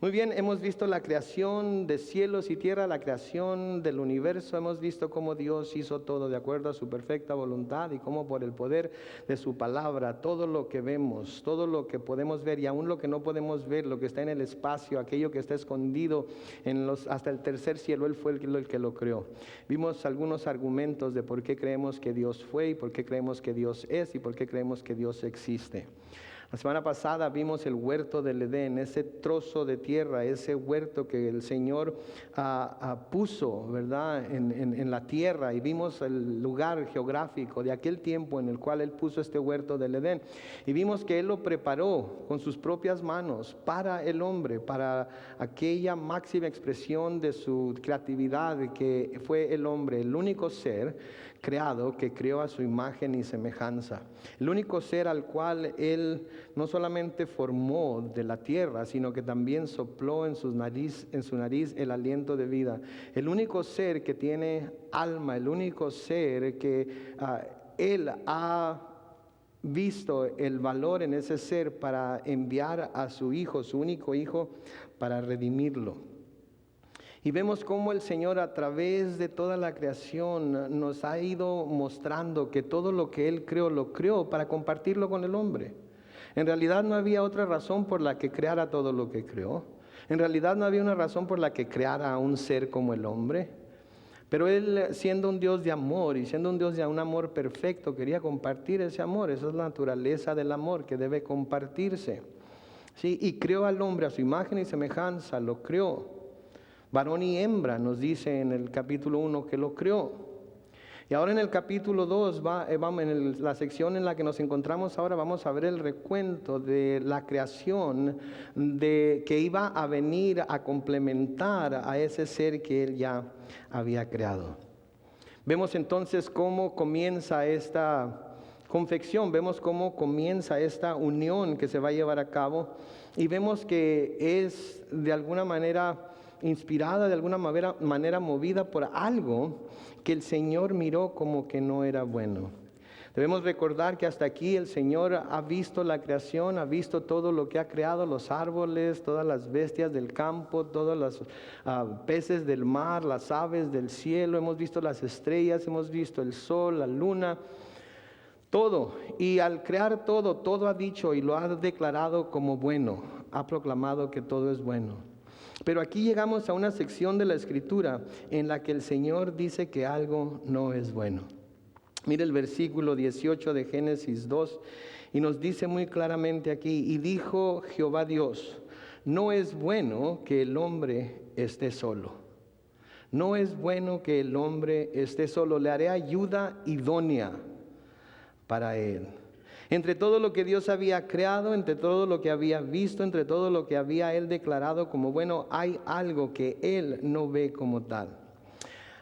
Muy bien, hemos visto la creación de cielos y tierra, la creación del universo. Hemos visto cómo Dios hizo todo de acuerdo a su perfecta voluntad y cómo por el poder de su palabra, todo lo que vemos, todo lo que podemos ver y aún lo que no podemos ver, lo que está en el espacio, aquello que está escondido hasta el tercer cielo, Él fue el que lo creó. Vimos algunos argumentos de por qué creemos que Dios fue y por qué creemos que Dios es y por qué creemos que Dios existe. La semana pasada vimos el huerto del Edén, ese trozo de tierra, ese huerto que el Señor puso, ¿verdad?, en la tierra, y vimos el lugar geográfico de aquel tiempo en el cual Él puso este huerto del Edén. Y vimos que Él lo preparó con sus propias manos para el hombre, para aquella máxima expresión de su creatividad que fue el hombre, el único ser creado que creó a su imagen y semejanza. El único ser al cual Él no solamente formó de la tierra, sino que también sopló en su nariz el aliento de vida. El único ser que tiene alma, el único ser que Él ha visto el valor en ese ser para enviar a su Hijo, su único Hijo, para redimirlo. Y vemos cómo el Señor a través de toda la creación nos ha ido mostrando que todo lo que Él creó, lo creó para compartirlo con el hombre. En realidad no había otra razón por la que creara todo lo que creó. En realidad no había una razón por la que creara a un ser como el hombre. Pero Él, siendo un Dios de amor y siendo un Dios de un amor perfecto, quería compartir ese amor. Esa es la naturaleza del amor que debe compartirse. ¿Sí? Y creó al hombre a su imagen y semejanza, lo creó. Varón y hembra nos dice en el capítulo 1 que lo creó. Y ahora en el capítulo 2, en la sección en la que nos encontramos ahora, vamos a ver el recuento de la creación que iba a venir a complementar a ese ser que Él ya había creado. Vemos entonces cómo comienza esta confección, vemos cómo comienza esta unión que se va a llevar a cabo y vemos que es de alguna manera inspirada, de alguna manera movida por algo que el Señor miró como que no era bueno. Debemos recordar que hasta aquí el Señor ha visto la creación, ha visto todo lo que ha creado, los árboles, todas las bestias del campo, todos los peces del mar, las aves del cielo, hemos visto las estrellas, hemos visto el sol, la luna, todo. Y al crear todo ha dicho y lo ha declarado como bueno, ha proclamado que todo es bueno. Pero aquí llegamos a una sección de la Escritura en la que el Señor dice que algo no es bueno. Mire el versículo 18 de Génesis 2 y nos dice muy claramente aquí: y dijo Jehová Dios, no es bueno que el hombre esté solo. No es bueno que el hombre esté solo, le haré ayuda idónea para él. Entre todo lo que Dios había creado, entre todo lo que había visto, entre todo lo que había Él declarado como bueno, hay algo que Él no ve como tal.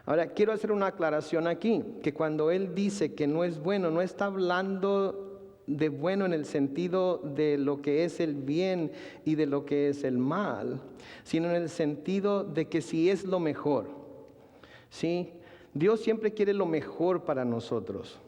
Ahora, quiero hacer una aclaración aquí, que cuando Él dice que no es bueno, no está hablando de bueno en el sentido de lo que es el bien y de lo que es el mal, sino en el sentido de que si es lo mejor. ¿Sí? Dios siempre quiere lo mejor para nosotros.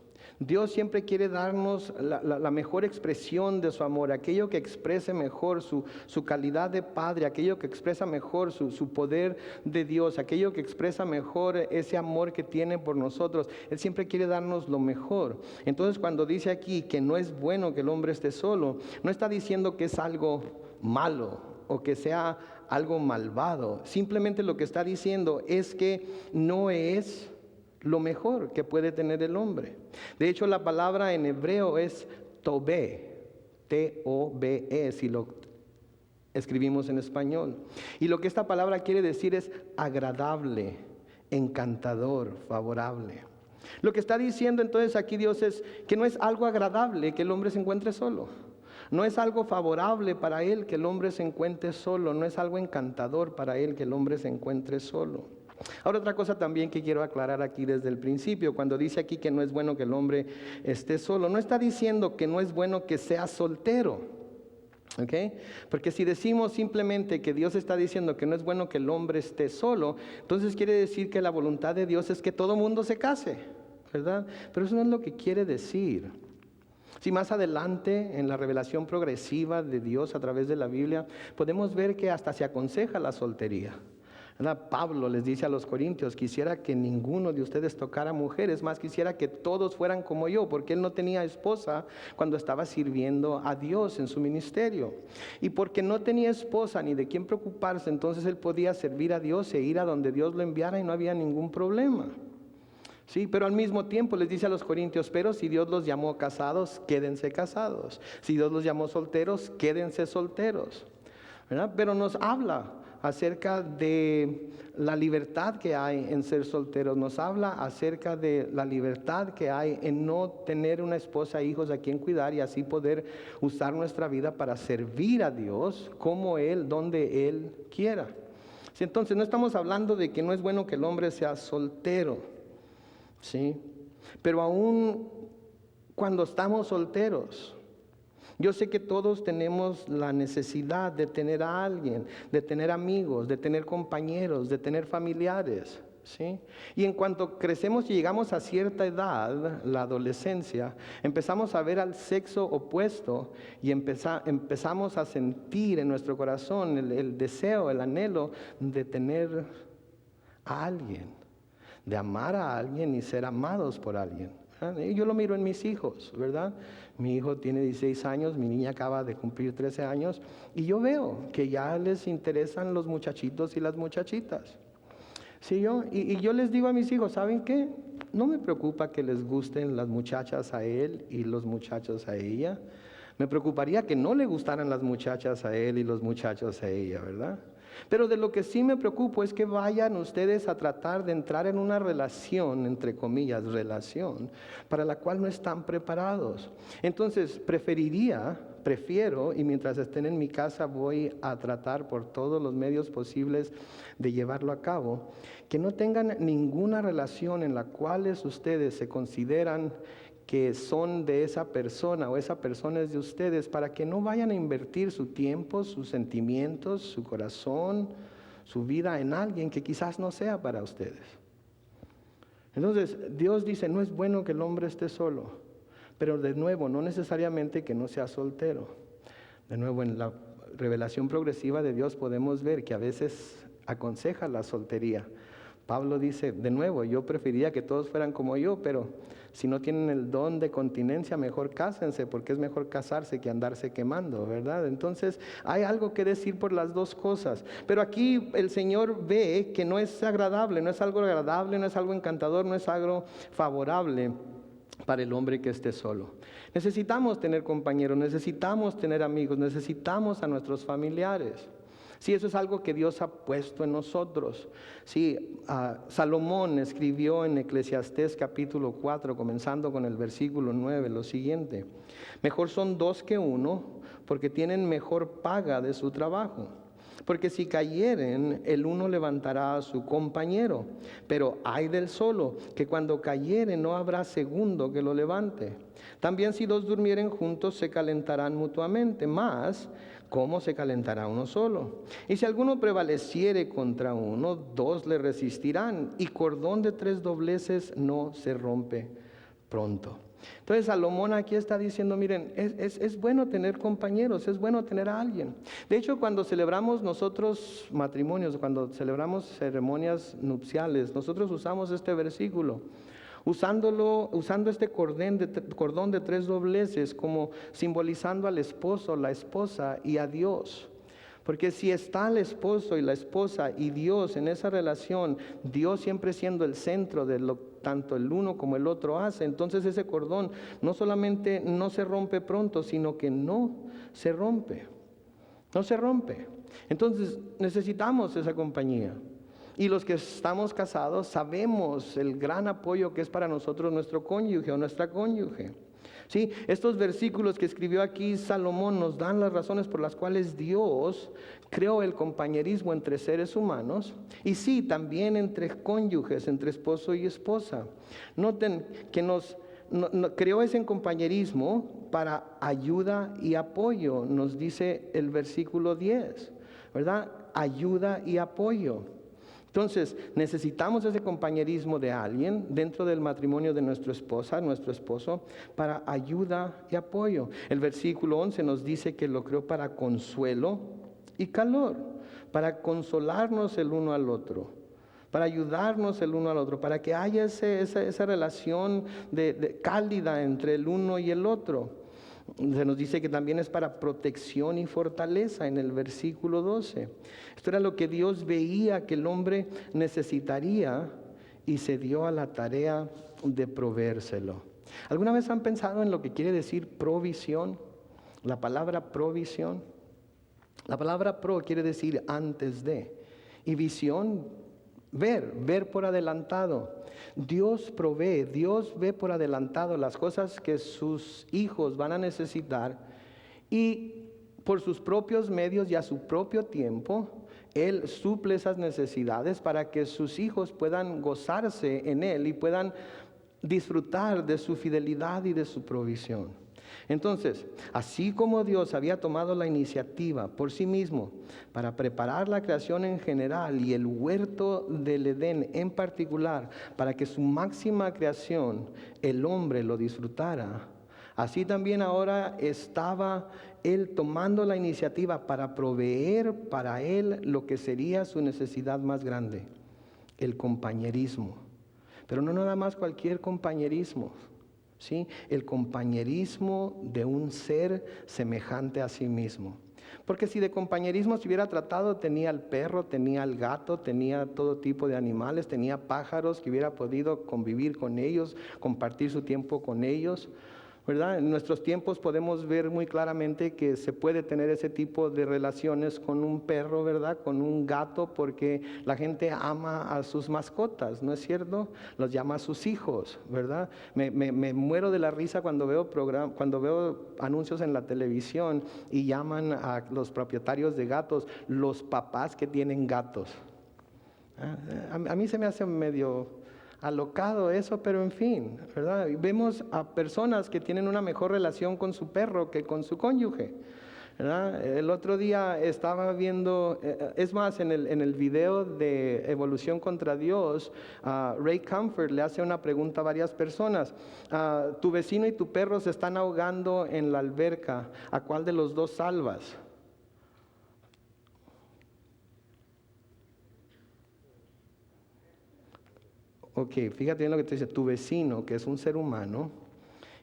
Dios siempre quiere darnos la mejor expresión de su amor, aquello que exprese mejor su calidad de Padre, aquello que expresa mejor su poder de Dios, aquello que expresa mejor ese amor que tiene por nosotros. Él siempre quiere darnos lo mejor. Entonces, cuando dice aquí que no es bueno que el hombre esté solo, no está diciendo que es algo malo o que sea algo malvado. Simplemente lo que está diciendo es que no es lo mejor que puede tener el hombre. De hecho, la palabra en hebreo es tobé, T-O-B-E, si lo escribimos en español. Y lo que esta palabra quiere decir es agradable, encantador, favorable. Lo que está diciendo entonces aquí Dios es que no es algo agradable que el hombre se encuentre solo. No es algo favorable para él que el hombre se encuentre solo. No es algo encantador para él que el hombre se encuentre solo. Ahora, otra cosa también que quiero aclarar aquí desde el principio, cuando dice aquí que no es bueno que el hombre esté solo, no está diciendo que no es bueno que sea soltero, ¿ok? Porque si decimos simplemente que Dios está diciendo que no es bueno que el hombre esté solo, entonces quiere decir que la voluntad de Dios es que todo mundo se case, ¿verdad? Pero eso no es lo que quiere decir. Si más adelante en la revelación progresiva de Dios a través de la Biblia, podemos ver que hasta se aconseja la soltería. ¿Verdad? Pablo les dice a los corintios: quisiera que ninguno de ustedes tocara mujeres, más quisiera que todos fueran como yo, porque él no tenía esposa cuando estaba sirviendo a Dios en su ministerio. Y porque no tenía esposa ni de quién preocuparse, entonces él podía servir a Dios e ir a donde Dios lo enviara y no había ningún problema. Sí, pero al mismo tiempo les dice a los corintios: pero si Dios los llamó casados, quédense casados. Si Dios los llamó solteros, quédense solteros. ¿Verdad? Pero nos habla acerca de la libertad que hay en ser solteros. Nos habla acerca de la libertad que hay en no tener una esposa e hijos a quien cuidar, y así poder usar nuestra vida para servir a Dios como Él, donde Él quiera. Sí, entonces no estamos hablando de que no es bueno que el hombre sea soltero, ¿sí? Pero aún cuando estamos solteros, yo sé que todos tenemos la necesidad de tener a alguien, de tener amigos, de tener compañeros, de tener familiares, ¿sí? Y en cuanto crecemos y llegamos a cierta edad, la adolescencia, empezamos a ver al sexo opuesto y empezamos a sentir en nuestro corazón el deseo, el anhelo de tener a alguien, de amar a alguien y ser amados por alguien. Y yo lo miro en mis hijos, ¿verdad? Mi hijo tiene 16 años, mi niña acaba de cumplir 13 años, y yo veo que ya les interesan los muchachitos y las muchachitas. ¿Sí, y yo les digo a mis hijos: ¿saben qué? No me preocupa que les gusten las muchachas a él y los muchachos a ella. Me preocuparía que no le gustaran las muchachas a él y los muchachos a ella, ¿verdad? Pero de lo que sí me preocupo es que vayan ustedes a tratar de entrar en una relación, entre comillas, relación, para la cual no están preparados. Entonces, prefiero, y mientras estén en mi casa voy a tratar por todos los medios posibles de llevarlo a cabo, que no tengan ninguna relación en la cual ustedes se consideran que son de esa persona o esa persona es de ustedes, para que no vayan a invertir su tiempo, sus sentimientos, su corazón, su vida en alguien que quizás no sea para ustedes. Entonces, Dios dice: no es bueno que el hombre esté solo, pero de nuevo, no necesariamente que no sea soltero. De nuevo, en la revelación progresiva de Dios podemos ver que a veces aconseja la soltería. Pablo dice, de nuevo: yo preferiría que todos fueran como yo, pero si no tienen el don de continencia, mejor cásense, porque es mejor casarse que andarse quemando, ¿verdad? Entonces hay algo que decir por las dos cosas. Pero aquí el Señor ve que no es agradable, no es algo agradable, no es algo encantador, no es algo favorable para el hombre que esté solo. Necesitamos tener compañeros, necesitamos tener amigos, necesitamos a nuestros familiares. Sí, eso es algo que Dios ha puesto en nosotros. Sí, Salomón escribió en Eclesiastés capítulo 4, comenzando con el versículo 9, lo siguiente: mejor son dos que uno, porque tienen mejor paga de su trabajo. Porque si cayeren, el uno levantará a su compañero, pero ay del solo, que cuando cayere no habrá segundo que lo levante. También si dos durmieren juntos, se calentarán mutuamente, mas ¿cómo se calentará uno solo? Y si alguno prevaleciere contra uno, dos le resistirán, y cordón de 3 dobleces no se rompe pronto. Entonces Salomón aquí está diciendo: miren, es bueno tener compañeros, es bueno tener a alguien. De hecho, cuando celebramos nosotros matrimonios, cuando celebramos ceremonias nupciales, nosotros usamos este versículo, usando este cordón de 3 dobleces, como simbolizando al esposo, la esposa y a Dios. Porque si está el esposo y la esposa y Dios en esa relación, Dios siempre siendo el centro de lo tanto el uno como el otro hace, entonces ese cordón no solamente no se rompe pronto, sino que no se rompe. No se rompe. Entonces necesitamos esa compañía. Y los que estamos casados sabemos el gran apoyo que es para nosotros nuestro cónyuge o nuestra cónyuge. Sí, estos versículos que escribió aquí Salomón nos dan las razones por las cuales Dios creó el compañerismo entre seres humanos, y sí, también entre cónyuges, entre esposo y esposa. Noten que creó ese compañerismo para ayuda y apoyo, nos dice el versículo 10, ¿verdad? Ayuda y apoyo. Entonces, necesitamos ese compañerismo de alguien dentro del matrimonio de nuestra esposa, nuestro esposo, para ayuda y apoyo. El versículo 11 nos dice que lo creó para consuelo y calor, para consolarnos el uno al otro, para ayudarnos el uno al otro, para que haya esa relación cálida entre el uno y el otro. Se nos dice que también es para protección y fortaleza en el versículo 12. Esto era lo que Dios veía que el hombre necesitaría y se dio a la tarea de proveérselo. ¿Alguna vez han pensado en lo que quiere decir provisión? La palabra provisión. La palabra pro quiere decir antes de. Y visión, ver por adelantado. Dios provee, Dios ve por adelantado las cosas que sus hijos van a necesitar y por sus propios medios y a su propio tiempo, Él suple esas necesidades para que sus hijos puedan gozarse en Él y puedan disfrutar de su fidelidad y de su provisión. Entonces, así como Dios había tomado la iniciativa por sí mismo para preparar la creación en general y el huerto del Edén en particular, para que su máxima creación, el hombre, lo disfrutara, así también ahora estaba Él tomando la iniciativa para proveer para Él lo que sería su necesidad más grande, el compañerismo. Pero no nada más cualquier compañerismo. ¿Sí? El compañerismo de un ser semejante a sí mismo. Porque si de compañerismo se hubiera tratado, tenía al perro, tenía al gato, tenía todo tipo de animales, tenía pájaros que hubiera podido convivir con ellos, compartir su tiempo con ellos, ¿verdad? En nuestros tiempos podemos ver muy claramente que se puede tener ese tipo de relaciones con un perro, ¿verdad? Con un gato, porque la gente ama a sus mascotas, ¿no es cierto? Los llama a sus hijos, ¿verdad? Me muero de la risa cuando veo anuncios en la televisión y llaman a los propietarios de gatos los papás que tienen gatos. A mí se me hace medio alocado eso, pero en fin, ¿verdad? Vemos a personas que tienen una mejor relación con su perro que con su cónyuge, ¿verdad? El otro día estaba viendo, es más, en el video de Evolución contra Dios, Ray Comfort le hace una pregunta a varias personas. Tu vecino y tu perro se están ahogando en la alberca, ¿a cuál de los dos salvas? Ok, fíjate bien lo que te dice, tu vecino, que es un ser humano,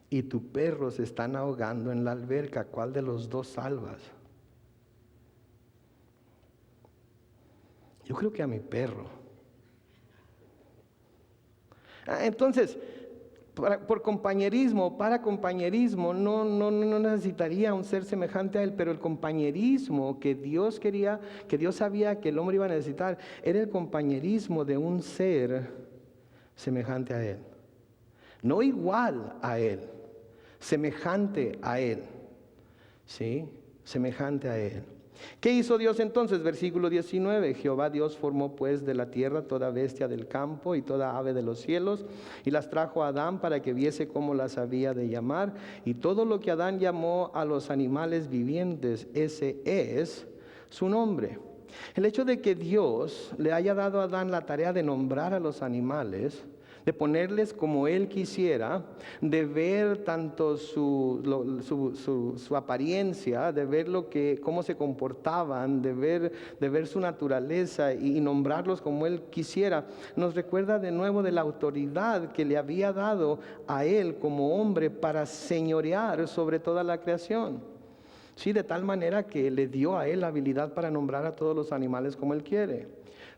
y tu perro se están ahogando en la alberca, ¿cuál de los dos salvas? Yo creo que a mi perro. Entonces, por compañerismo, para compañerismo, no necesitaría un ser semejante a él, pero el compañerismo que Dios quería, que Dios sabía que el hombre iba a necesitar, era el compañerismo de un ser semejante a él, no igual a él, semejante a él, ¿sí? Semejante a él. ¿Qué hizo Dios entonces? Versículo 19, Jehová Dios formó pues de la tierra toda bestia del campo y toda ave de los cielos, y las trajo a Adán para que viese cómo las había de llamar, y todo lo que Adán llamó a los animales vivientes, ese es su nombre. El hecho de que Dios le haya dado a Adán la tarea de nombrar a los animales, de ponerles como él quisiera, de ver tanto su apariencia, de ver cómo se comportaban, de ver su naturaleza y nombrarlos como él quisiera, nos recuerda de nuevo de la autoridad que le había dado a él como hombre para señorear sobre toda la creación. Sí, de tal manera que le dio a él la habilidad para nombrar a todos los animales como él quiere.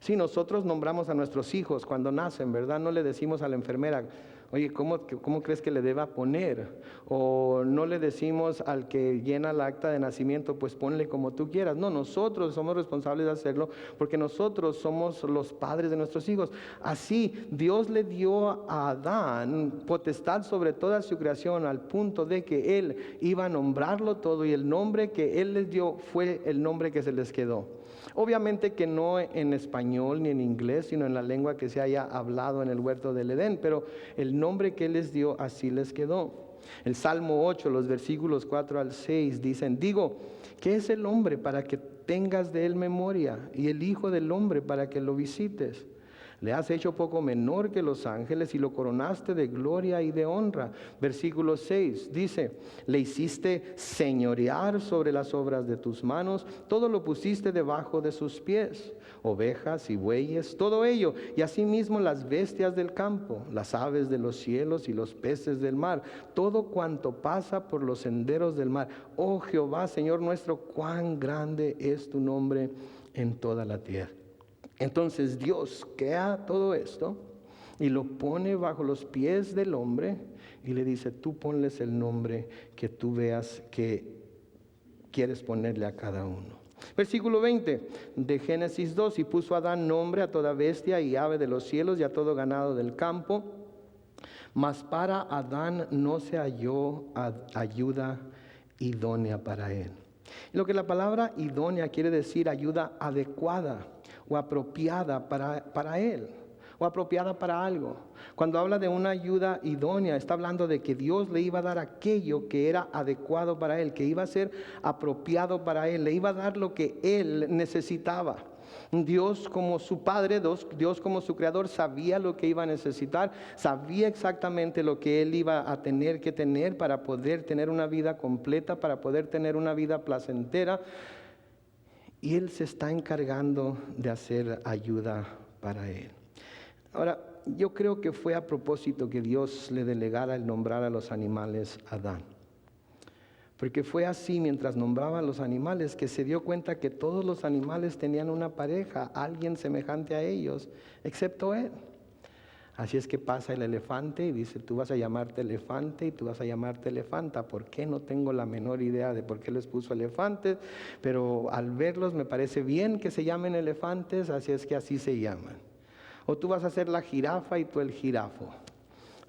Sí, nosotros nombramos a nuestros hijos cuando nacen, ¿verdad? No le decimos a la enfermera, oye, ¿cómo crees que le deba poner? O no le decimos al que llena la acta de nacimiento, pues ponle como tú quieras. No, nosotros somos responsables de hacerlo porque nosotros somos los padres de nuestros hijos. Así, Dios le dio a Adán potestad sobre toda su creación al punto de que él iba a nombrarlo todo y el nombre que él les dio fue el nombre que se les quedó. Obviamente que no en español ni en inglés, sino en la lengua que se haya hablado en el huerto del Edén, pero el nombre que Él les dio así les quedó. El Salmo 8, los versículos 4 al 6 dicen, digo, ¿qué es el hombre para que tengas de él memoria, y el Hijo del Hombre para que lo visites. Le has hecho poco menor que los ángeles y lo coronaste de gloria y de honra. Versículo 6 dice, le hiciste señorear sobre las obras de tus manos, todo lo pusiste debajo de sus pies, ovejas y bueyes, todo ello, y asimismo las bestias del campo, las aves de los cielos y los peces del mar, todo cuanto pasa por los senderos del mar. Oh Jehová, Señor nuestro, cuán grande es tu nombre en toda la tierra. Entonces Dios crea todo esto y lo pone bajo los pies del hombre y le dice, tú ponles el nombre que tú veas que quieres ponerle a cada uno. Versículo 20 de Génesis 2, y puso Adán nombre a toda bestia y ave de los cielos y a todo ganado del campo, mas para Adán no se halló ayuda idónea para él. Lo que la palabra idónea quiere decir ayuda adecuada o apropiada para él, o apropiada para algo. Cuando habla de una ayuda idónea, está hablando de que Dios le iba a dar aquello que era adecuado para él, que iba a ser apropiado para él, le iba a dar lo que él necesitaba. Dios como su Padre, Dios como su Creador, sabía lo que iba a necesitar, sabía exactamente lo que él iba a tener que tener para poder tener una vida completa, para poder tener una vida placentera. Y él se está encargando de hacer ayuda para él. Ahora, yo creo que fue a propósito que Dios le delegara el nombrar a los animales a Adán. Porque fue así mientras nombraba a los animales que se dio cuenta que todos los animales tenían una pareja, alguien semejante a ellos, excepto él. Así es que pasa el elefante y dice, tú vas a llamarte elefante y tú vas a llamarte elefanta. ¿Por qué? No tengo la menor idea de por qué les puso elefantes, pero al verlos me parece bien que se llamen elefantes, así es que así se llaman. O tú vas a ser la jirafa y tú el jirafo.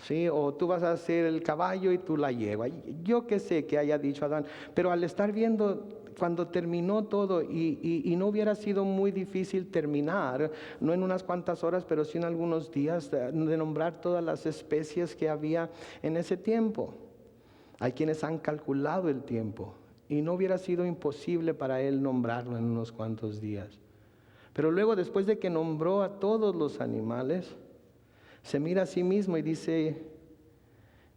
¿Sí? O tú vas a ser el caballo y tú la yegua. Yo qué sé que haya dicho Adán, pero al estar viendo cuando terminó todo y no hubiera sido muy difícil terminar, no en unas cuantas horas, pero sí en algunos días, de nombrar todas las especies que había en ese tiempo. Hay quienes han calculado el tiempo y no hubiera sido imposible para él nombrarlo en unos cuantos días. Pero luego, después de que nombró a todos los animales, se mira a sí mismo y dice,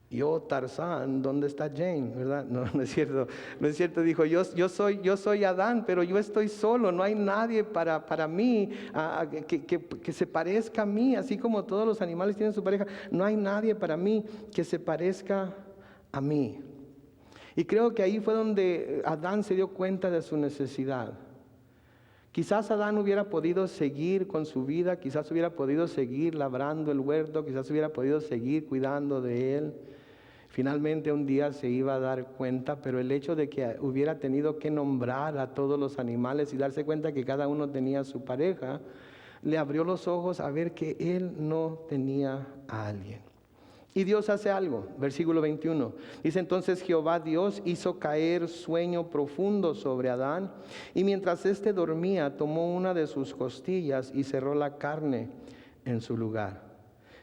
yo Tarzán, ¿dónde está Jane? ¿Verdad? No es cierto, no es cierto. Dijo, yo soy Adán, pero yo estoy solo, no hay nadie para mí que se parezca a mí, así como todos los animales tienen su pareja, no hay nadie para mí que se parezca a mí. Y creo que ahí fue donde Adán se dio cuenta de su necesidad. Quizás Adán hubiera podido seguir con su vida, quizás hubiera podido seguir labrando el huerto, quizás hubiera podido seguir cuidando de él. Finalmente un día se iba a dar cuenta, pero el hecho de que hubiera tenido que nombrar a todos los animales y darse cuenta que cada uno tenía su pareja, le abrió los ojos a ver que él no tenía a alguien. Y Dios hace algo, versículo 21. Dice, entonces Jehová Dios hizo caer sueño profundo sobre Adán, y mientras éste dormía, tomó una de sus costillas y cerró la carne en su lugar.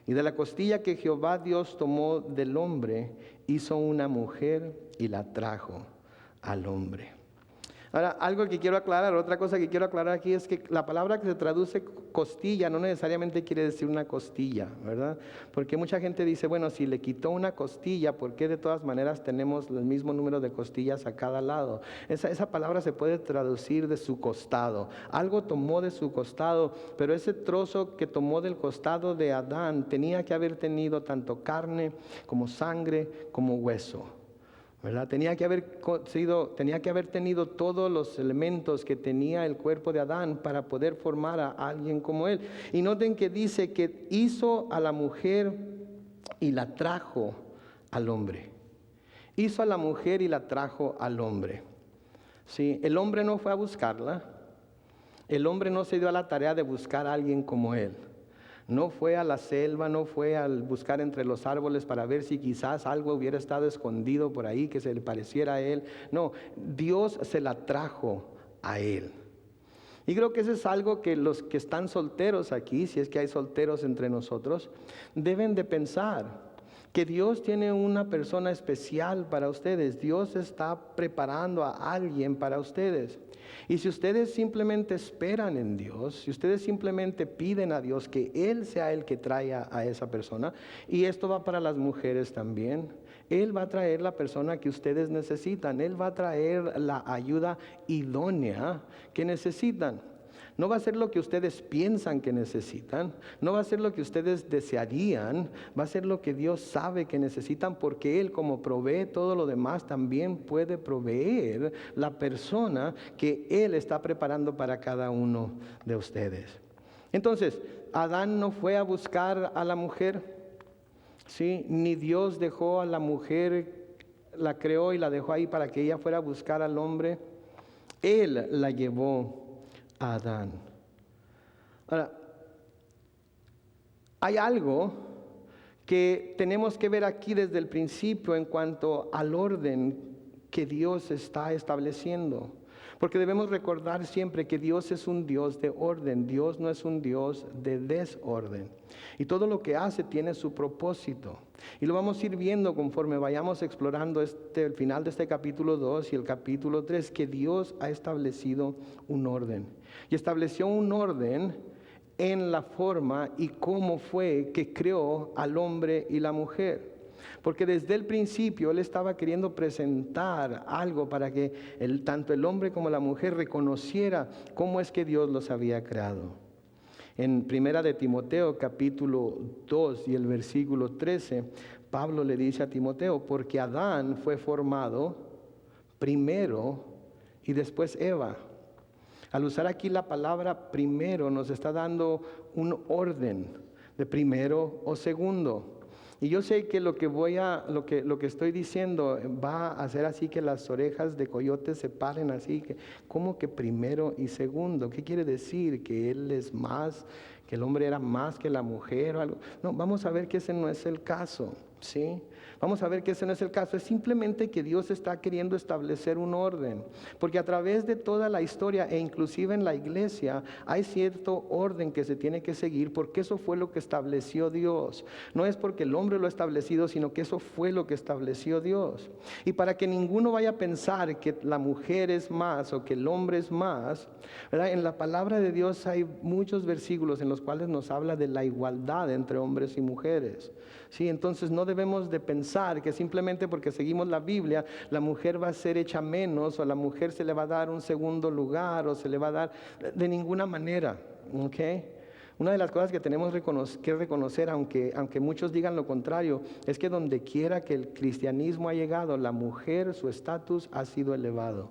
Y de la costilla que Jehová Dios tomó del hombre, hizo una mujer y la trajo al hombre. Ahora, algo que quiero aclarar, otra cosa que quiero aclarar aquí es que la palabra que se traduce costilla no necesariamente quiere decir una costilla, ¿verdad? Porque mucha gente dice, bueno, si le quitó una costilla, ¿por qué de todas maneras tenemos el mismo número de costillas a cada lado? Esa palabra se puede traducir de su costado. Algo tomó de su costado, pero ese trozo que tomó del costado de Adán tenía que haber tenido tanto carne como sangre como hueso, ¿verdad? Tenía que haber tenido todos los elementos que tenía el cuerpo de Adán para poder formar a alguien como él. Y noten que dice que hizo a la mujer y la trajo al hombre. Hizo a la mujer y la trajo al hombre. ¿Sí? El hombre no fue a buscarla. El hombre no se dio a la tarea de buscar a alguien como él. No fue a la selva, no fue a buscar entre los árboles para ver si quizás algo hubiera estado escondido por ahí que se le pareciera a él. No, Dios se la trajo a él. Y creo que eso es algo que los que están solteros aquí, si es que hay solteros entre nosotros, deben de pensar. Que Dios tiene una persona especial para ustedes. Dios está preparando a alguien para ustedes. Y si ustedes simplemente esperan en Dios, si ustedes simplemente piden a Dios que Él sea el que traiga a esa persona, y esto va para las mujeres también, Él va a traer la persona que ustedes necesitan, Él va a traer la ayuda idónea que necesitan. No va a ser lo que ustedes piensan que necesitan, no va a ser lo que ustedes desearían, va a ser lo que Dios sabe que necesitan, porque Él, como provee todo lo demás, también puede proveer la persona que Él está preparando para cada uno de ustedes. Entonces, Adán no fue a buscar a la mujer, ¿sí? Ni Dios dejó a la mujer, la creó y la dejó ahí para que ella fuera a buscar al hombre. Él la llevó a Adán. Ahora, hay algo que tenemos que ver aquí desde el principio en cuanto al orden que Dios está estableciendo. Porque debemos recordar siempre que Dios es un Dios de orden, Dios no es un Dios de desorden. Y todo lo que hace tiene su propósito. Y lo vamos a ir viendo conforme vayamos explorando el final de este capítulo 2 y el capítulo 3, que Dios ha establecido un orden. Y estableció un orden en la forma y cómo fue que creó al hombre y la mujer. Porque desde el principio Él estaba queriendo presentar algo para que tanto el hombre como la mujer reconociera cómo es que Dios los había creado. En Primera de Timoteo capítulo 2 y el versículo 13, Pablo le dice a Timoteo, porque Adán fue formado primero y después Eva. Al usar aquí la palabra primero nos está dando un orden de primero o segundo. Y yo sé que lo que estoy diciendo va a hacer así que las orejas de coyote se paren así, que ¿cómo que primero y segundo? ¿Qué quiere decir? ¿Que él es más, que el hombre era más que la mujer o algo? No, vamos a ver que ese no es el caso, ¿sí? Vamos a ver que ese no es el caso, es simplemente que Dios está queriendo establecer un orden, porque a través de toda la historia e inclusive en la iglesia hay cierto orden que se tiene que seguir, porque eso fue lo que estableció Dios. No es porque el hombre lo ha establecido, sino que eso fue lo que estableció Dios. Y para que ninguno vaya a pensar que la mujer es más o que el hombre es más, ¿verdad? En la palabra de Dios hay muchos versículos en los cuales nos habla de la igualdad entre hombres y mujeres. Sí, entonces no debemos de pensar que simplemente porque seguimos la Biblia, la mujer va a ser hecha menos o a la mujer se le va a dar un segundo lugar o se le va a dar de ninguna manera, ¿ok? Una de las cosas que tenemos que reconocer, aunque muchos digan lo contrario, es que donde quiera que el cristianismo ha llegado, la mujer, su estatus ha sido elevado.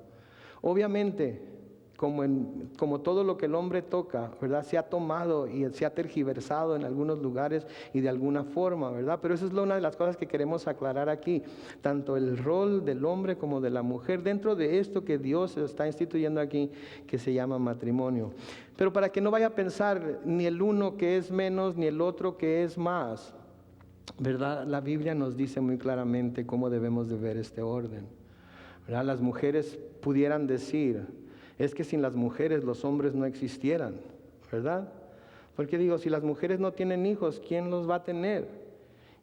Obviamente, como todo lo que el hombre toca, ¿verdad? Se ha tomado y se ha tergiversado en algunos lugares y de alguna forma, ¿verdad? Pero esa es una de las cosas que queremos aclarar aquí. Tanto el rol del hombre como de la mujer dentro de esto que Dios está instituyendo aquí, que se llama matrimonio. Pero para que no vaya a pensar ni el uno que es menos, ni el otro que es más, ¿verdad? La Biblia nos dice muy claramente cómo debemos de ver este orden, ¿verdad? Las mujeres pudieran decir, es que sin las mujeres los hombres no existieran, ¿verdad? Porque digo, si las mujeres no tienen hijos, ¿quién los va a tener?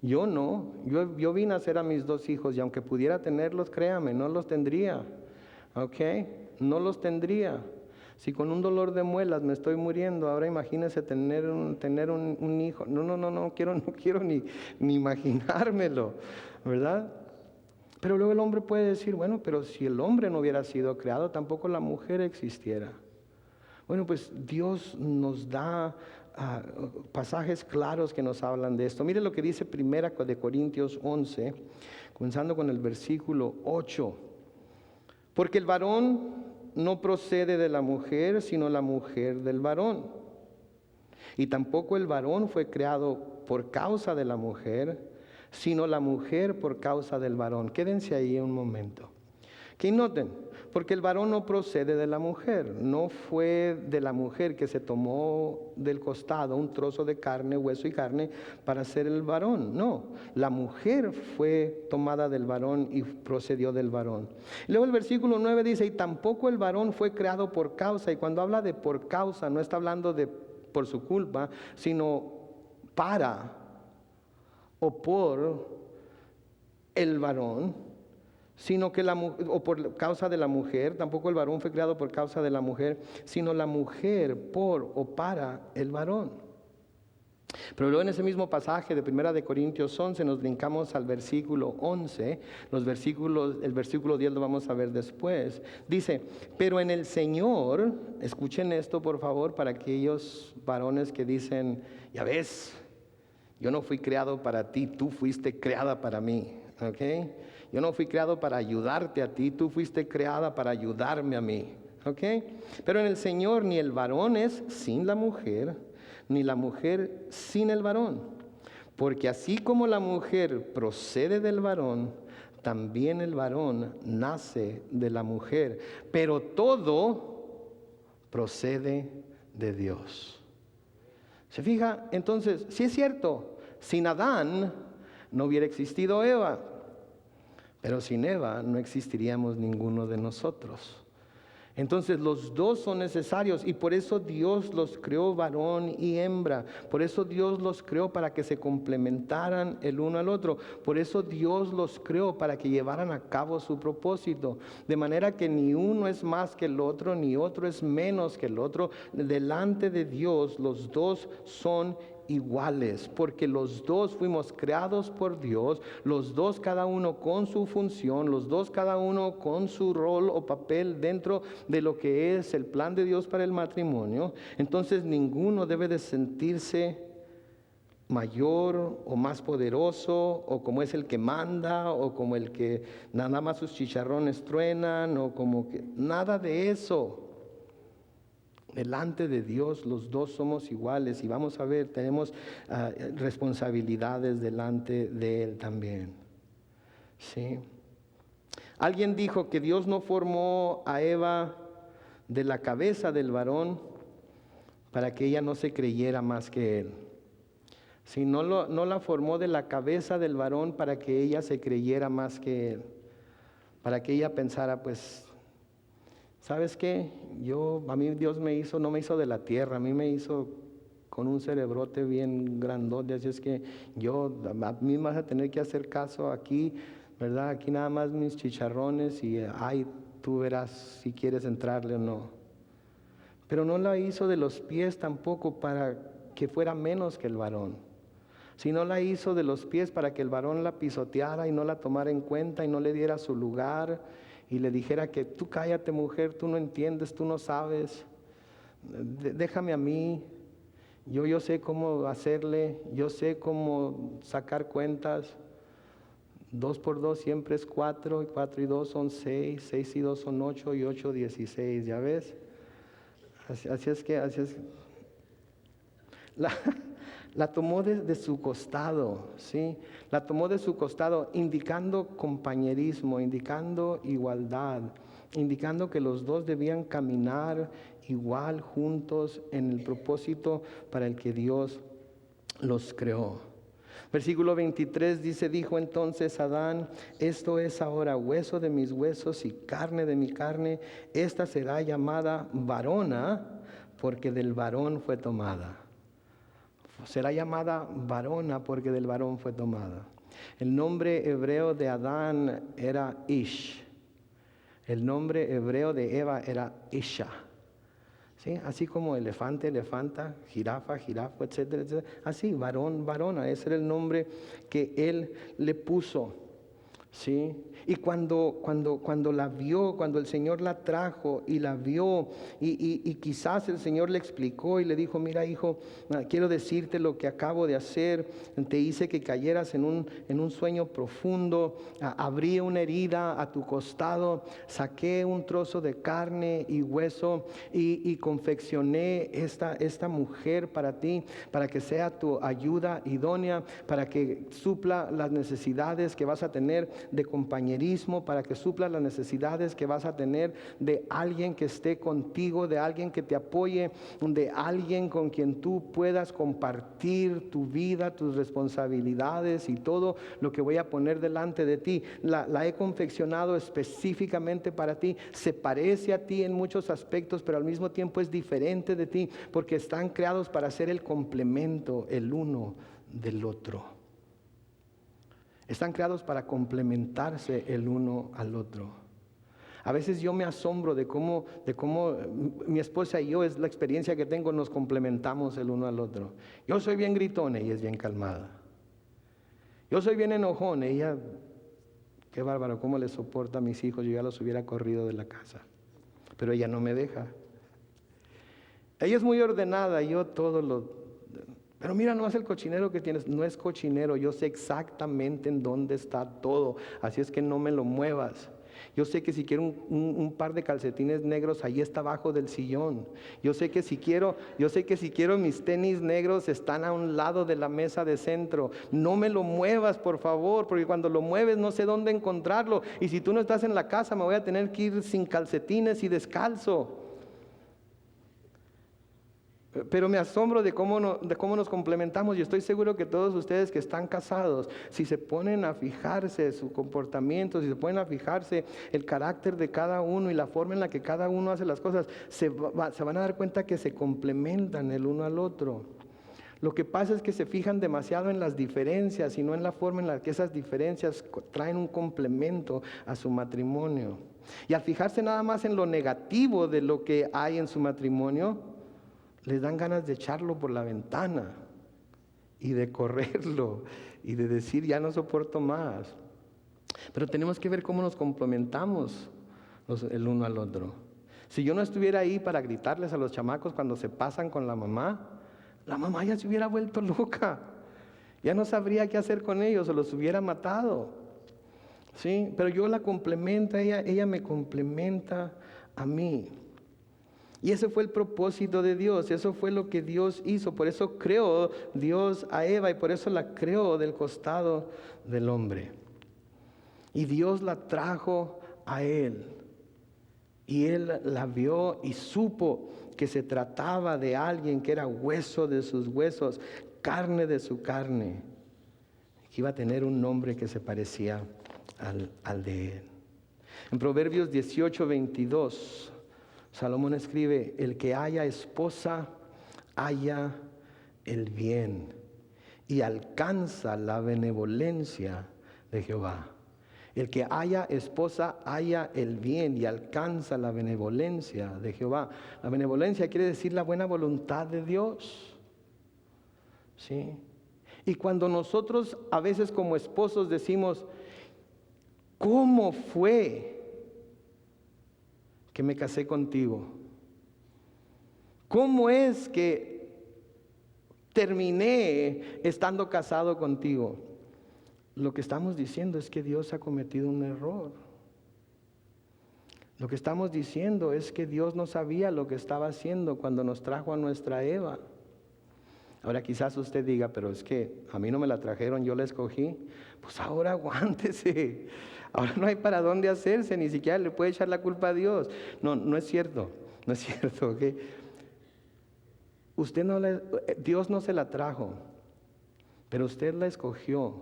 Yo no, yo vine a hacer a mis 2 hijos y aunque pudiera tenerlos, créame, no los tendría, ¿ok? No los tendría. Si con un dolor de muelas me estoy muriendo, ahora imagínense tener un hijo. No quiero ni imaginármelo, ¿verdad? Pero luego el hombre puede decir, bueno, pero si el hombre no hubiera sido creado, tampoco la mujer existiera. Bueno, pues Dios nos da pasajes claros que nos hablan de esto. Mire lo que dice 1 de Corintios 11, comenzando con el versículo 8. Porque el varón no procede de la mujer, sino la mujer del varón. Y tampoco el varón fue creado por causa de la mujer, sino la mujer por causa del varón. Quédense ahí un momento. Que noten, porque el varón no procede de la mujer, no fue de la mujer que se tomó del costado un trozo de carne, hueso y carne para ser el varón, no, la mujer fue tomada del varón y procedió del varón. Luego el versículo 9 dice, y tampoco el varón fue creado por causa, y cuando habla de por causa no está hablando de por su culpa, sino para o por el varón, sino que o por causa de la mujer, tampoco el varón fue creado por causa de la mujer, sino la mujer por o para el varón. Pero luego en ese mismo pasaje de 1 de Corintios 11 nos brincamos al versículo 11, el versículo 10 lo vamos a ver después. Dice, pero en el Señor, escuchen esto por favor para aquellos varones que dicen, ya ves, yo no fui creado para ti, tú fuiste creada para mí, ¿ok? Yo no fui creado para ayudarte a ti, tú fuiste creada para ayudarme a mí, ¿ok? Pero en el Señor ni el varón es sin la mujer, ni la mujer sin el varón. Porque así como la mujer procede del varón, también el varón nace de la mujer. Pero todo procede de Dios. ¿Se fija? Entonces, sí es cierto, sin Adán no hubiera existido Eva. Pero sin Eva no existiríamos ninguno de nosotros. Entonces los dos son necesarios y por eso Dios los creó varón y hembra. Por eso Dios los creó para que se complementaran el uno al otro. Por eso Dios los creó para que llevaran a cabo su propósito. De manera que ni uno es más que el otro, ni otro es menos que el otro. Delante de Dios los dos son iguales, porque los dos fuimos creados por Dios, los dos cada uno con su función, los dos cada uno con su rol o papel dentro de lo que es el plan de Dios para el matrimonio. Entonces ninguno debe de sentirse mayor o más poderoso o como es el que manda o como el que nada más sus chicharrones truenan o como que nada de eso. Delante de Dios los dos somos iguales y vamos a ver, tenemos responsabilidades delante de Él también. ¿Sí? Alguien dijo que Dios no formó a Eva de la cabeza del varón para que ella no se creyera más que él. Si no la formó de la cabeza del varón para que ella se creyera más que él. Para que ella pensara, pues, ¿sabes qué? A mí Dios no me hizo de la tierra, a mí me hizo con un cerebrote bien grandote, así es que a mí me vas a tener que hacer caso aquí, ¿verdad? Aquí nada más mis chicharrones y tú verás si quieres entrarle o no. Pero no la hizo de los pies tampoco para que fuera menos que el varón, sino la hizo de los pies para que el varón la pisoteara y no la tomara en cuenta y no le diera su lugar y le dijera que tú cállate mujer, tú no entiendes, tú no sabes, déjame a mí, yo sé cómo hacerle, yo sé cómo sacar cuentas. 2 por 2 siempre es 4, y 4 y 2 son 6, 6 y 2 son 8 y 8 16, ¿ya ves? Así es que la tomó de su costado, ¿sí? La tomó de su costado, indicando compañerismo, indicando igualdad, indicando que los dos debían caminar igual juntos en el propósito para el que Dios los creó. Versículo 23 dice, dijo entonces Adán, esto es ahora hueso de mis huesos y carne de mi carne, esta será llamada varona, porque del varón fue tomada. Será llamada varona porque del varón fue tomada. El nombre hebreo de Adán era Ish. El nombre hebreo de Eva era Isha. ¿Sí? Así como elefante, elefanta, jirafa, jirafo, etcétera, etcétera. Así, varón, varona. Ese era el nombre que él le puso. ¿Sí? Y cuando la vio, cuando el Señor la trajo y la vio, y quizás el Señor le explicó y le dijo, mira hijo, quiero decirte lo que acabo de hacer, te hice que cayeras en un sueño profundo, abrí una herida a tu costado, saqué un trozo de carne y hueso y confeccioné esta mujer para ti, para que sea tu ayuda idónea, para que supla las necesidades que vas a tener de compañerismo, para que supla las necesidades que vas a tener de alguien que esté contigo, de alguien que te apoye, de alguien con quien tú puedas compartir tu vida, tus responsabilidades y todo lo que voy a poner delante de ti. La he confeccionado específicamente para ti. Se parece a ti en muchos aspectos, pero al mismo tiempo es diferente de ti, porque están creados para ser el complemento el uno del otro. Están creados para complementarse el uno al otro. A veces yo me asombro de cómo mi esposa y yo, es la experiencia que tengo, nos complementamos el uno al otro. Yo soy bien gritón, ella es bien calmada. Yo soy bien enojón, ella, qué bárbaro, cómo le soporta a mis hijos, yo ya los hubiera corrido de la casa. Pero ella no me deja. Ella es muy ordenada, yo todo lo... Pero mira, no es el cochinero que tienes, no es cochinero, yo sé exactamente en dónde está todo, así es que no me lo muevas. Yo sé que si quiero un par de calcetines negros, ahí está abajo del sillón. Yo sé que si quiero mis tenis negros, están a un lado de la mesa de centro. No me lo muevas, por favor, porque cuando lo mueves no sé dónde encontrarlo. Y si tú no estás en la casa, me voy a tener que ir sin calcetines y descalzo. Pero me asombro de cómo nos complementamos, y estoy seguro que todos ustedes que están casados, si se ponen a fijarse su comportamiento, si se ponen a fijarse el carácter de cada uno y la forma en la que cada uno hace las cosas, se van a dar cuenta que se complementan el uno al otro. Lo que pasa es que se fijan demasiado en las diferencias y no en la forma en la que esas diferencias traen un complemento a su matrimonio. Y al fijarse nada más en lo negativo de lo que hay en su matrimonio, les dan ganas de echarlo por la ventana y de correrlo y de decir ya no soporto más. Pero tenemos que ver cómo nos complementamos el uno al otro. Si yo no estuviera ahí para gritarles a los chamacos cuando se pasan con la mamá ya se hubiera vuelto loca. Ya no sabría qué hacer con ellos o los hubiera matado. ¿Sí? Pero yo la complemento, ella me complementa a mí. Y ese fue el propósito de Dios, eso fue lo que Dios hizo, por eso creó Dios a Eva y por eso la creó del costado del hombre. Y Dios la trajo a él, y él la vio y supo que se trataba de alguien que era hueso de sus huesos, carne de su carne, que iba a tener un nombre que se parecía al de él. En Proverbios 18:22, Salomón escribe: el que haya esposa, haya el bien y alcanza la benevolencia de Jehová. El que haya esposa, haya el bien y alcanza la benevolencia de Jehová. La benevolencia quiere decir la buena voluntad de Dios. ¿Sí? Y cuando nosotros a veces como esposos decimos: ¿cómo fue que me casé contigo? ¿Cómo es que terminé estando casado contigo? Lo que estamos diciendo es que Dios ha cometido un error. Lo que estamos diciendo es que Dios no sabía lo que estaba haciendo cuando nos trajo a nuestra Eva. Ahora quizás usted diga: pero es que a mí no me la trajeron, yo la escogí. Pues ahora aguántese. Ahora no hay para dónde hacerse, ni siquiera le puede echar la culpa a Dios. No es cierto, no es cierto. ¿Okay? Dios no se la trajo, pero usted la escogió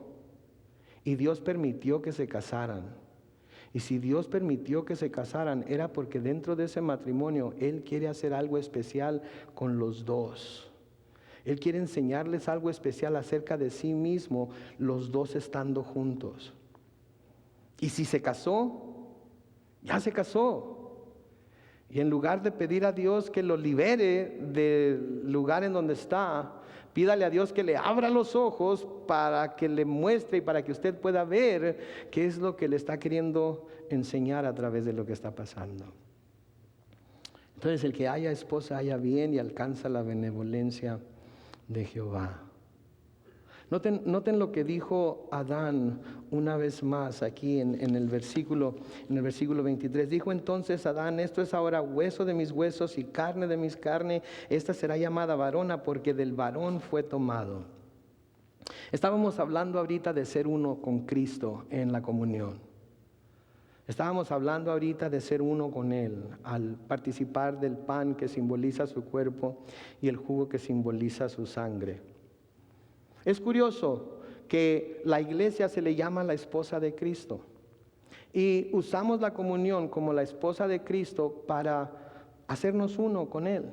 y Dios permitió que se casaran. Y si Dios permitió que se casaran, era porque dentro de ese matrimonio Él quiere hacer algo especial con los dos. Él quiere enseñarles algo especial acerca de sí mismo, los dos estando juntos. Y si se casó, ya se casó. Y en lugar de pedir a Dios que lo libere del lugar en donde está, pídale a Dios que le abra los ojos para que le muestre y para que usted pueda ver qué es lo que le está queriendo enseñar a través de lo que está pasando. Entonces, el que haya esposa, haya bien y alcanza la benevolencia de Jehová. Noten lo que dijo Adán una vez más aquí en el versículo 23. Dijo entonces Adán: esto es ahora hueso de mis huesos y carne de mis carne. Esta será llamada varona, porque del varón fue tomado. Estábamos hablando ahorita de ser uno con Cristo en la comunión. Estábamos hablando ahorita de ser uno con Él al participar del pan que simboliza su cuerpo y el jugo que simboliza su sangre. Es curioso que la iglesia se le llama la esposa de Cristo y usamos la comunión como la esposa de Cristo para hacernos uno con Él.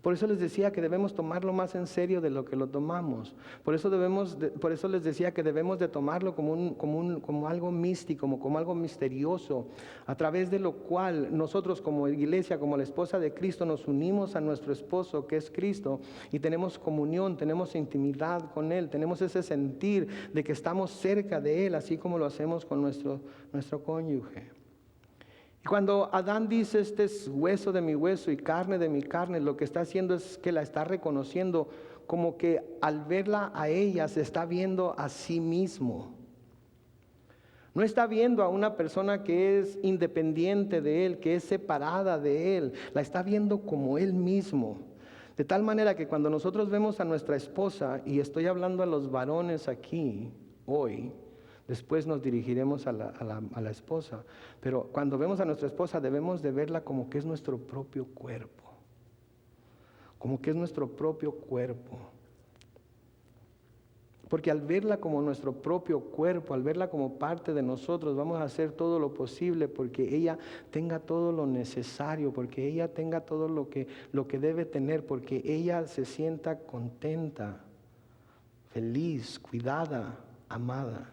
Por eso les decía que debemos tomarlo más en serio de lo que lo tomamos. Por eso les decía que debemos de tomarlo como algo místico, como algo misterioso, a través de lo cual nosotros como iglesia, como la esposa de Cristo, nos unimos a nuestro esposo que es Cristo y tenemos comunión, tenemos intimidad con Él, tenemos ese sentir de que estamos cerca de Él, así como lo hacemos con nuestro cónyuge. Y cuando Adán dice, este es hueso de mi hueso y carne de mi carne, lo que está haciendo es que la está reconociendo como que al verla a ella se está viendo a sí mismo. No está viendo a una persona que es independiente de él, que es separada de él, la está viendo como él mismo. De tal manera que cuando nosotros vemos a nuestra esposa, y estoy hablando a los varones aquí hoy, después nos dirigiremos a la esposa. Pero cuando vemos a nuestra esposa debemos de verla como que es nuestro propio cuerpo. Como que es nuestro propio cuerpo. Porque al verla como nuestro propio cuerpo, al verla como parte de nosotros, vamos a hacer todo lo posible porque ella tenga todo lo necesario, porque ella tenga todo lo que debe tener, porque ella se sienta contenta, feliz, cuidada, amada.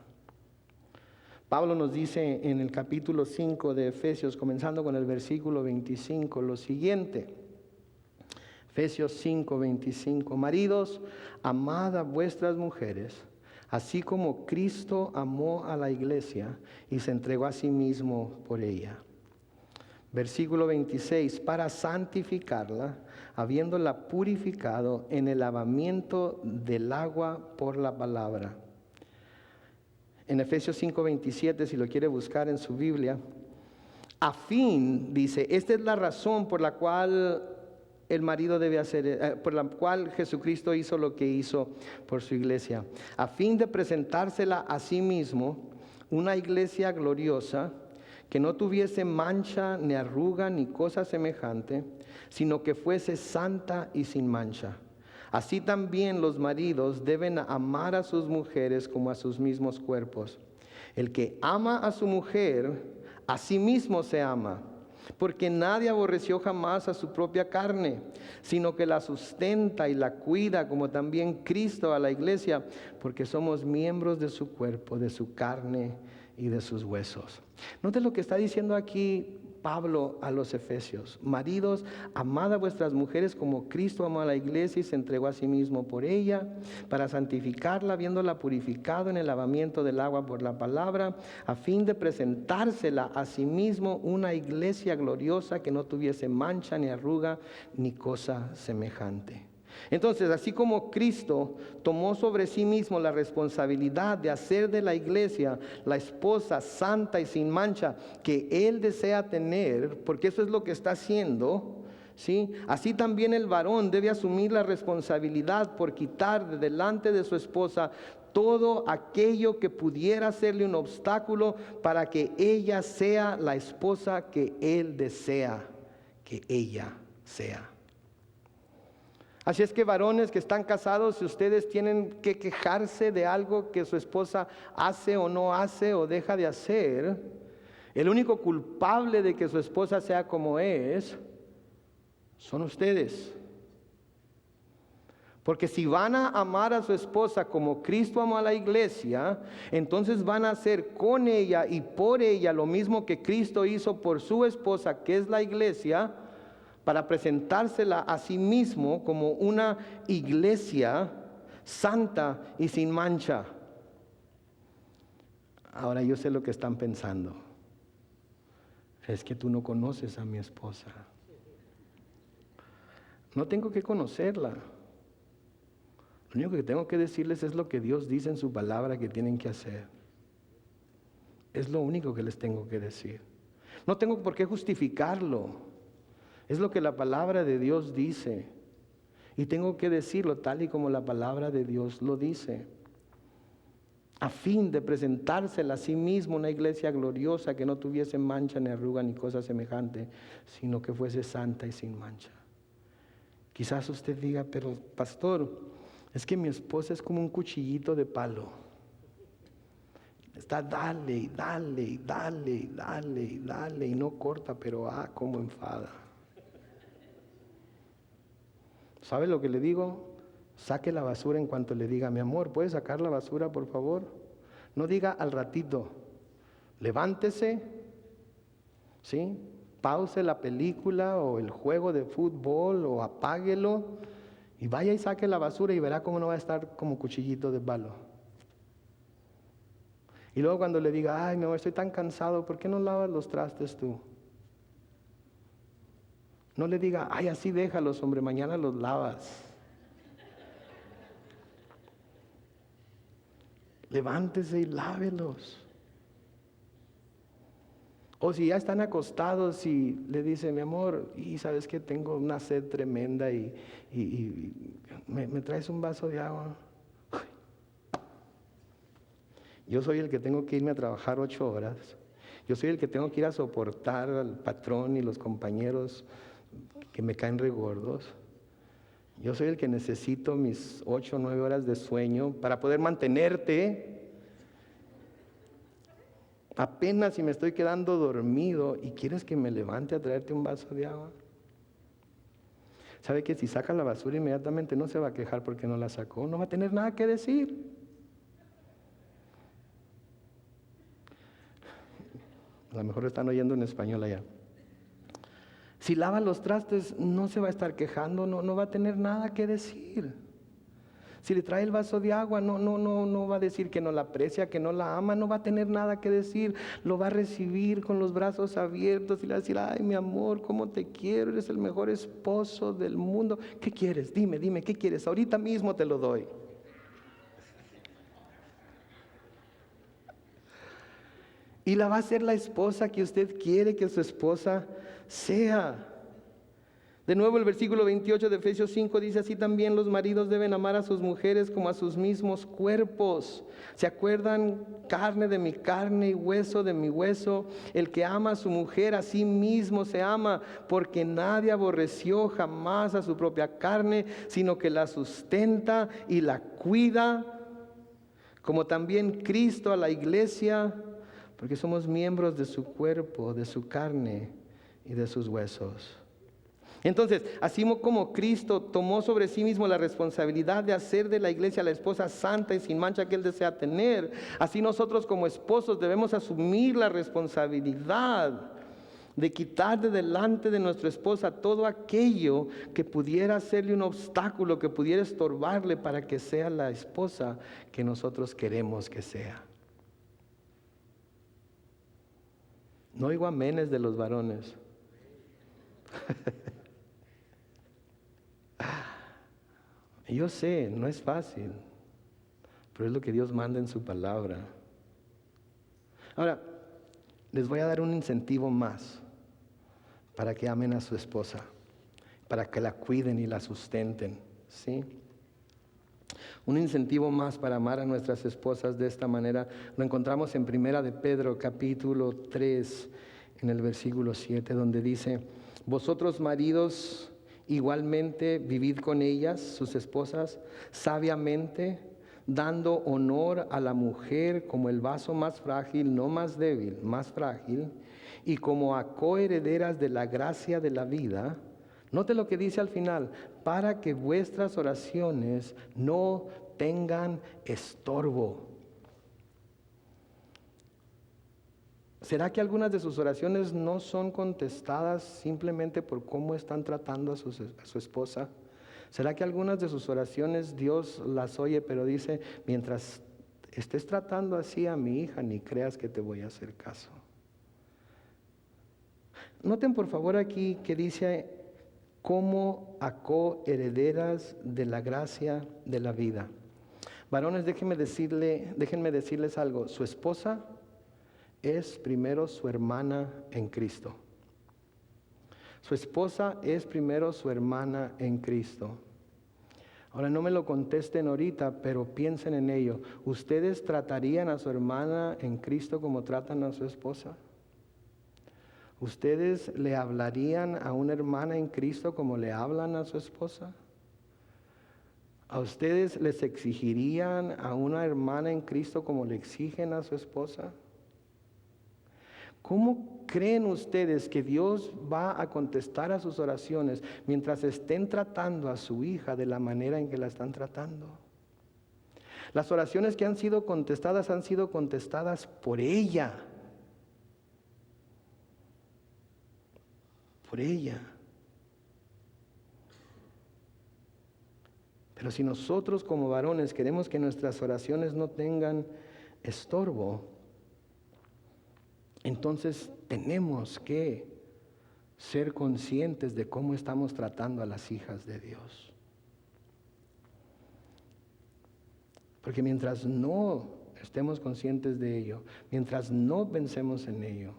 Pablo nos dice en el capítulo 5 de Efesios, comenzando con el versículo 25, lo siguiente. Efesios 5, 25. Maridos, amad a vuestras mujeres, así como Cristo amó a la iglesia y se entregó a sí mismo por ella. Versículo 26. Para santificarla, habiéndola purificado en el lavamiento del agua por la palabra. En Efesios 5:27, si lo quiere buscar en su Biblia, a fin, dice, esta es la razón por la cual el marido debe hacer, por la cual Jesucristo hizo lo que hizo por su iglesia, a fin de presentársela a sí mismo, una iglesia gloriosa, que no tuviese mancha, ni arruga, ni cosa semejante, sino que fuese santa y sin mancha. Así también los maridos deben amar a sus mujeres como a sus mismos cuerpos. El que ama a su mujer, a sí mismo se ama, porque nadie aborreció jamás a su propia carne, sino que la sustenta y la cuida, como también Cristo a la iglesia, porque somos miembros de su cuerpo, de su carne y de sus huesos. Note lo que está diciendo aquí Pablo a los Efesios. Maridos, amad a vuestras mujeres como Cristo amó a la iglesia y se entregó a sí mismo por ella, para santificarla, habiéndola purificado en el lavamiento del agua por la palabra, a fin de presentársela a sí mismo una iglesia gloriosa que no tuviese mancha ni arruga ni cosa semejante. Entonces, así como Cristo tomó sobre sí mismo la responsabilidad de hacer de la iglesia la esposa santa y sin mancha que Él desea tener, porque eso es lo que está haciendo, ¿sí? Así también el varón debe asumir la responsabilidad por quitar de delante de su esposa todo aquello que pudiera serle un obstáculo para que ella sea la esposa que Él desea que ella sea. Así es que varones que están casados, si ustedes tienen que quejarse de algo que su esposa hace o no hace o deja de hacer, el único culpable de que su esposa sea como es, son ustedes. Porque si van a amar a su esposa como Cristo amó a la iglesia, entonces van a hacer con ella y por ella lo mismo que Cristo hizo por su esposa, que es la iglesia, para presentársela a sí mismo como una iglesia santa y sin mancha. Ahora yo sé lo que están pensando. Es que tú no conoces a mi esposa. No tengo que conocerla. Lo único que tengo que decirles es lo que Dios dice en su palabra que tienen que hacer. Es lo único que les tengo que decir. No tengo por qué justificarlo. Es lo que la palabra de Dios dice. Y tengo que decirlo tal y como la palabra de Dios lo dice. A fin de presentársela a sí mismo una iglesia gloriosa que no tuviese mancha ni arruga ni cosa semejante, sino que fuese santa y sin mancha. Quizás usted diga, pero pastor, es que mi esposa es como un cuchillito de palo. Está dale y dale y dale y dale y dale y no corta, pero cómo enfada. ¿Sabe lo que le digo? Saque la basura en cuanto le diga, mi amor, ¿puedes sacar la basura, por favor? No diga al ratito. Levántese, ¿sí? Pause la película o el juego de fútbol o apáguelo y vaya y saque la basura y verá cómo no va a estar como cuchillito de palo. Y luego cuando le diga, ay, mi amor, estoy tan cansado, ¿por qué no lavas los trastes tú? No le diga, ay, así déjalos, hombre, mañana los lavas. Levántese y lávelos. O si ya están acostados y le dice, mi amor, y sabes que tengo una sed tremenda y me traes un vaso de agua. Yo soy el que tengo que irme a trabajar 8 horas. Yo soy el que tengo que ir a soportar al patrón y los compañeros que me caen regordos. Yo soy el que necesito mis 8 o 9 horas de sueño para poder mantenerte. Apenas si me estoy quedando dormido y quieres que me levante a traerte un vaso de agua. ¿Sabe que si saca la basura inmediatamente no se va a quejar porque no la sacó? No va a tener nada que decir. A lo mejor lo están oyendo en español allá. Si lava los trastes no se va a estar quejando, no va a tener nada que decir. Si le trae el vaso de agua, no va a decir que no la aprecia, que no la ama, no va a tener nada que decir. Lo va a recibir con los brazos abiertos y le va a decir, ay, mi amor, cómo te quiero, eres el mejor esposo del mundo. ¿Qué quieres? Dime, ¿qué quieres? Ahorita mismo te lo doy. Y la va a ser la esposa que usted quiere que su esposa sea. De nuevo el versículo 28 de Efesios 5 dice, así también los maridos deben amar a sus mujeres como a sus mismos cuerpos. ¿Se acuerdan? Carne de mi carne y hueso de mi hueso. El que ama a su mujer a sí mismo se ama, porque nadie aborreció jamás a su propia carne, sino que la sustenta y la cuida, como también Cristo a la iglesia, porque somos miembros de su cuerpo, de su carne y de sus huesos. Entonces, así como Cristo tomó sobre sí mismo la responsabilidad de hacer de la iglesia la esposa santa y sin mancha que Él desea tener, así nosotros como esposos debemos asumir la responsabilidad de quitar de delante de nuestra esposa todo aquello que pudiera hacerle un obstáculo, que pudiera estorbarle para que sea la esposa que nosotros queremos que sea. No oigo amenes de los varones. Yo sé, no es fácil, pero es lo que Dios manda en su palabra. Ahora, les voy a dar un incentivo más para que amen a su esposa, para que la cuiden y la sustenten, ¿sí? Un incentivo más para amar a nuestras esposas de esta manera lo encontramos en Primera de Pedro, capítulo 3, en el versículo 7, donde dice, vosotros maridos, igualmente vivid con ellas, sus esposas, sabiamente, dando honor a la mujer como el vaso más frágil, no más débil, más frágil, y como a coherederas de la gracia de la vida. Note lo que dice al final, para que vuestras oraciones no tengan estorbo. ¿Será que algunas de sus oraciones no son contestadas simplemente por cómo están tratando a su esposa? ¿Será que algunas de sus oraciones Dios las oye, pero dice, mientras estés tratando así a mi hija, ni creas que te voy a hacer caso? Noten por favor aquí que dice, como a coherederas de la gracia de la vida. Varones, déjenme decirles algo. Su esposa es primero su hermana en Cristo. Su esposa es primero su hermana en Cristo. Ahora no me lo contesten ahorita, pero piensen en ello. ¿Ustedes tratarían a su hermana en Cristo como tratan a su esposa? ¿Ustedes le hablarían a una hermana en Cristo como le hablan a su esposa? ¿A ustedes les exigirían a una hermana en Cristo como le exigen a su esposa? ¿Cómo creen ustedes que Dios va a contestar a sus oraciones mientras estén tratando a su hija de la manera en que la están tratando? Las oraciones que han sido contestadas por ella. Por ella. Pero si nosotros como varones queremos que nuestras oraciones no tengan estorbo, entonces tenemos que ser conscientes de cómo estamos tratando a las hijas de Dios. Porque mientras no estemos conscientes de ello, mientras no pensemos en ello,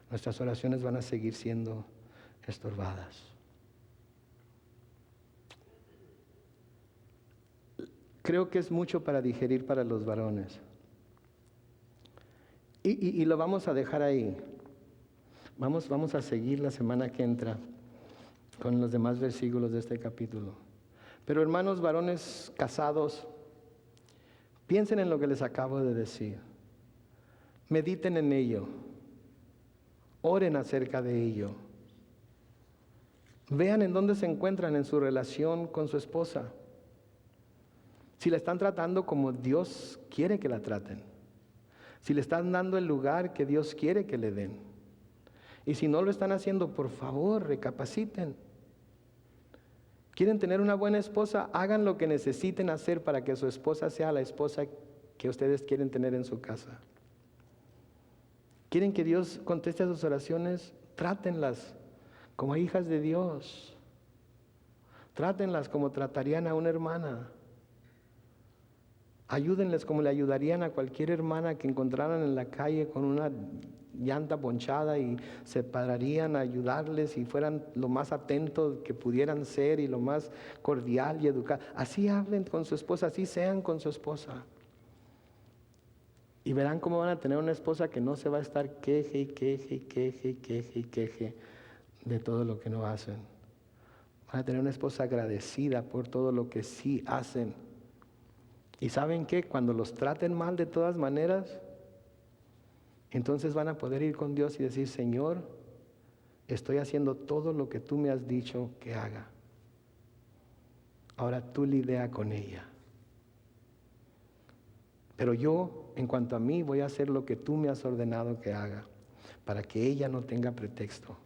nuestras oraciones van a seguir siendo estorbadas. Creo que es mucho para digerir para los varones. Y lo vamos a dejar ahí. Vamos a seguir la semana que entra con los demás versículos de este capítulo. Pero hermanos varones casados, piensen en lo que les acabo de decir. Mediten en ello. Oren acerca de ello. Vean en dónde se encuentran en su relación con su esposa. Si la están tratando como Dios quiere que la traten. Si le están dando el lugar que Dios quiere que le den. Y si no lo están haciendo, por favor, recapaciten. ¿Quieren tener una buena esposa? Hagan lo que necesiten hacer para que su esposa sea la esposa que ustedes quieren tener en su casa. ¿Quieren que Dios conteste a sus oraciones? Trátenlas como hijas de Dios. Trátenlas como tratarían a una hermana. Ayúdenles como le ayudarían a cualquier hermana que encontraran en la calle con una llanta ponchada y se pararían a ayudarles y fueran lo más atentos que pudieran ser y lo más cordial y educado. Así hablen con su esposa, así sean con su esposa. Y verán cómo van a tener una esposa que no se va a estar queje y queje y queje y queje y queje de todo lo que no hacen. Van a tener una esposa agradecida por todo lo que sí hacen. ¿Y saben qué? Cuando los traten mal de todas maneras, entonces van a poder ir con Dios y decir, Señor, estoy haciendo todo lo que tú me has dicho que haga. Ahora tú lidia con ella. Pero yo, en cuanto a mí, voy a hacer lo que tú me has ordenado que haga, para que ella no tenga pretexto.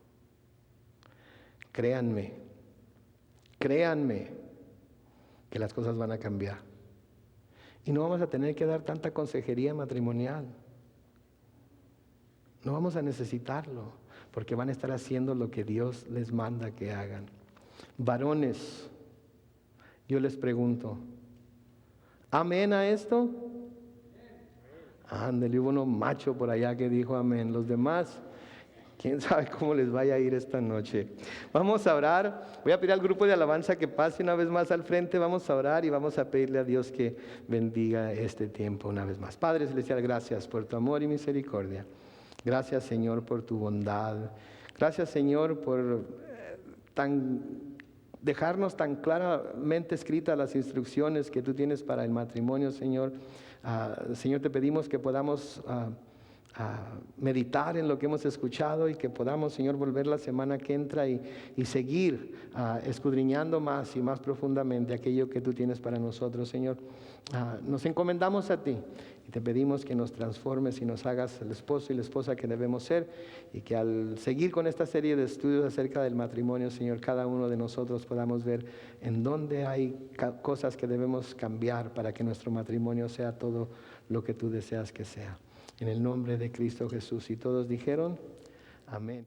Créanme, que las cosas van a cambiar. Y no vamos a tener que dar tanta consejería matrimonial. No vamos a necesitarlo, porque van a estar haciendo lo que Dios les manda que hagan. Varones, yo les pregunto, ¿amén a esto? Ándale, hubo uno macho por allá que dijo amén. Los demás, quién sabe cómo les vaya a ir esta noche. Vamos a orar. Voy a pedir al grupo de alabanza que pase una vez más al frente. Vamos a orar y vamos a pedirle a Dios que bendiga este tiempo una vez más. Padre Celestial, gracias por tu amor y misericordia. Gracias, Señor, por tu bondad. Gracias, Señor, por dejarnos tan claramente escritas las instrucciones que tú tienes para el matrimonio, Señor. Señor, te pedimos que podamos meditar en lo que hemos escuchado y que podamos, Señor, volver la semana que entra y seguir escudriñando más y más profundamente aquello que tú tienes para nosotros, Señor. Nos encomendamos a ti y te pedimos que nos transformes y nos hagas el esposo y la esposa que debemos ser, y que al seguir con esta serie de estudios acerca del matrimonio, Señor, cada uno de nosotros podamos ver en dónde hay cosas que debemos cambiar para que nuestro matrimonio sea todo lo que tú deseas que sea. En el nombre de Cristo Jesús. Y todos dijeron, amén.